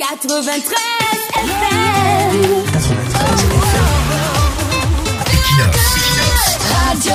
93 FM. 93 FM. Radio.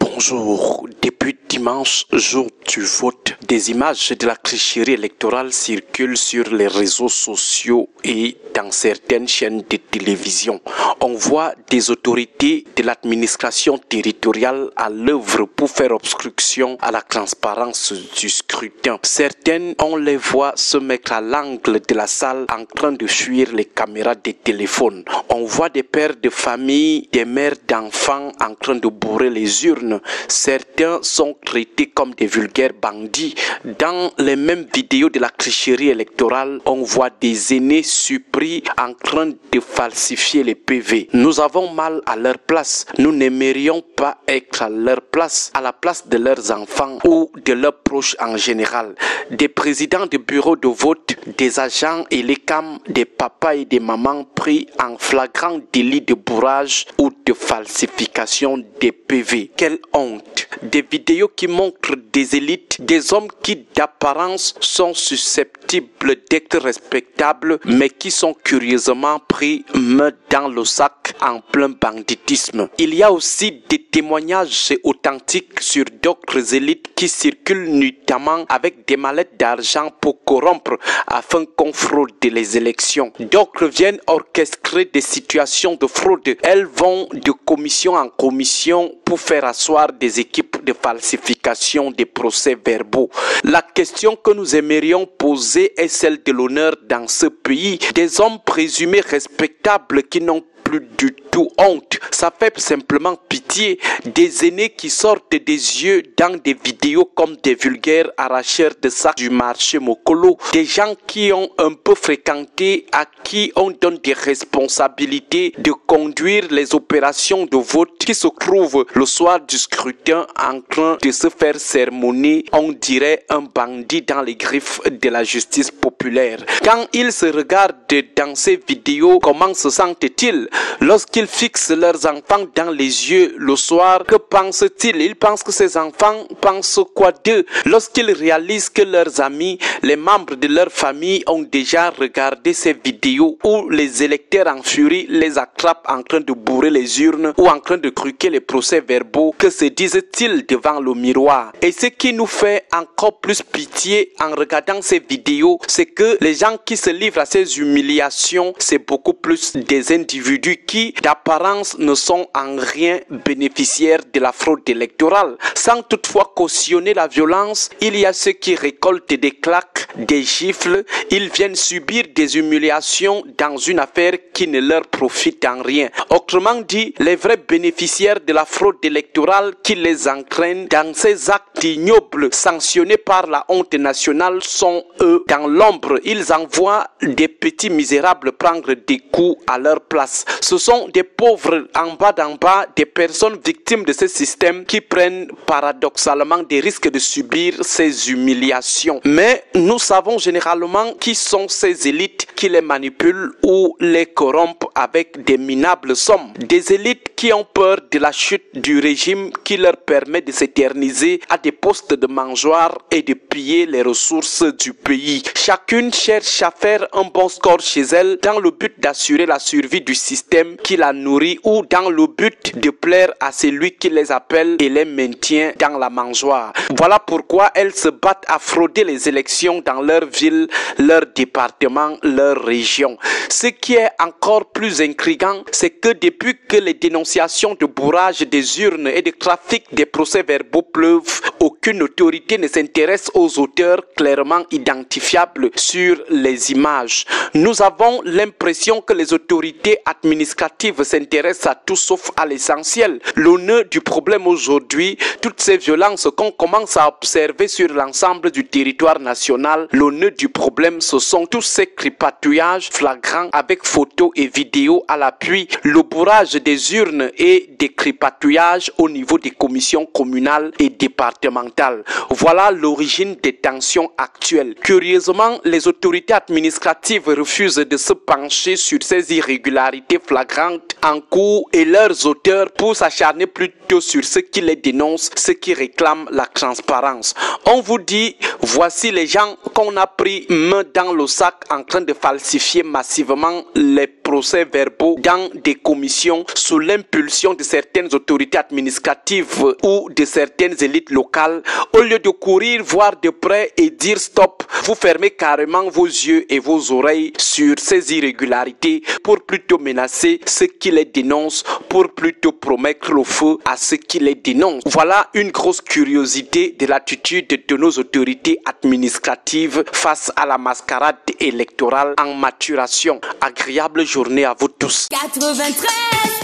Bonjour. Depuis dimanche, jour du vote, des images de la tricherie électorale circulent sur les réseaux sociaux et dans certaines chaînes de télévision. On voit des autorités de l'administration territoriale à l'œuvre pour faire obstruction à la transparence du scrutin. Certaines, on les voit se mettre à l'angle de la salle en train de fuir les caméras des téléphones. On voit des pères de famille, des mères d'enfants en train de bourrer les urnes. Certains sont traités comme des vulgaires bandits. Dans les mêmes vidéos de la tricherie électorale, on voit des aînés surpris en train de falsifier les PV. Nous avons mal à leur place. Nous n'aimerions pas être à leur place, à la place de leurs enfants ou de leurs proches en général. Des présidents de bureaux de vote, des agents et les cams, des papas et des mamans pris en flagrant délit de bourrage ou de falsification des PV. Quelle honte! Des vidéos qui montrent des élites, des hommes qui d'apparence sont susceptibles d'être respectables, mais qui sont curieusement pris main dans le sac en plein banditisme. Il y a aussi des témoignages authentiques sur d'autres élites qui circulent notamment avec des mallettes d'argent pour corrompre afin qu'on fraude les élections. D'autres viennent orchestrer des situations de fraude. Elles vont de commission en commission pour faire asseoir des équipes de falsification des procès-verbaux. La question que nous aimerions poser est celle de l'honneur dans ce pays. Des hommes présumés respectables qui n'ont plus du tout honte. Ça fait simplement pitié. Des aînés qui sortent des yeux dans des vidéos comme des vulgaires arracheurs de sacs du marché Mokolo. Des gens qui ont un peu fréquenté, à qui on donne des responsabilités de conduire les opérations de vote, qui se trouvent le soir du scrutin en train de se faire sermonner, on dirait un bandit dans les griffes de la justice populaire. Quand ils se regardent dans ces vidéos, comment se sentent-ils? Lorsqu'ils fixent leurs enfants dans les yeux le soir, que pensent-ils? Ils pensent que ces enfants pensent quoi d'eux? Lorsqu'ils réalisent que leurs amis, les membres de leur famille ont déjà regardé ces vidéos où les électeurs en furie les attrapent en train de bourrer les urnes ou en train de truquer les procès-verbaux, que se disent-ils devant le miroir? Et ce qui nous fait encore plus pitié en regardant ces vidéos, c'est que les gens qui se livrent à ces humiliations, c'est beaucoup plus des individus qui, d'apparence, ne sont en rien bénéficiaires de la fraude électorale. Sans toutefois cautionner la violence, il y a ceux qui récoltent des claques, des gifles. Ils viennent subir des humiliations dans une affaire qui ne leur profite en rien. Autrement dit, les vrais bénéficiaires de la fraude électorale qui les entraînent dans ces actes ignobles sanctionnés par la honte nationale sont eux dans l'ombre. Ils envoient des petits misérables prendre des coups à leur place. Ce sont des pauvres en bas d'en bas, des personnes victimes de ce système qui prennent paradoxalement des risques de subir ces humiliations. Mais nous savons généralement qui sont ces élites qui les manipulent ou les corrompent avec des minables sommes. Des élites qui ont peur de la chute du régime qui leur permet de s'éterniser à des postes de mangeoire et de piller les ressources du pays. Chacune cherche à faire un bon score chez elle dans le but d'assurer la survie du système qui la nourrit ou dans le but de plaire à celui qui les appelle et les maintient dans la mangeoire. Voilà pourquoi elles se battent à frauder les élections dans leur ville, leur département, leur région. Ce qui est encore plus intriguant, c'est que depuis que les dénonciations de bourrage des urnes et de trafic des procès-verbaux pleuvent, aucune autorité ne s'intéresse aux auteurs clairement identifiables sur les images. Nous avons l'impression que les autorités administrative s'intéresse à tout sauf à l'essentiel. Le nœud du problème aujourd'hui, toutes ces violences qu'on commence à observer sur l'ensemble du territoire national, le nœud du problème, ce sont tous ces tripatouillages flagrants avec photos et vidéos à l'appui, le bourrage des urnes et des tripatouillages au niveau des commissions communales et départementales. Voilà l'origine des tensions actuelles. Curieusement, les autorités administratives refusent de se pencher sur ces irrégularités flagrantes en cours et leurs auteurs pour s'acharner plutôt sur ce qui les dénonce, ce qui réclame la transparence. On vous dit, voici les gens qu'on a pris main dans le sac en train de falsifier massivement les procès-verbaux dans des commissions sous l'impulsion de certaines autorités administratives ou de certaines élites locales. Au lieu de courir voir de près et dire stop, vous fermez carrément vos yeux et vos oreilles sur ces irrégularités pour plutôt menacer ceux qui les dénoncent, pour plutôt promettre le feu à ceux qui les dénoncent. Voilà une grosse curiosité de l'attitude de nos autorités administratives face à la mascarade électorale en maturation. Agréable journée à vous tous. 93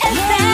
FM.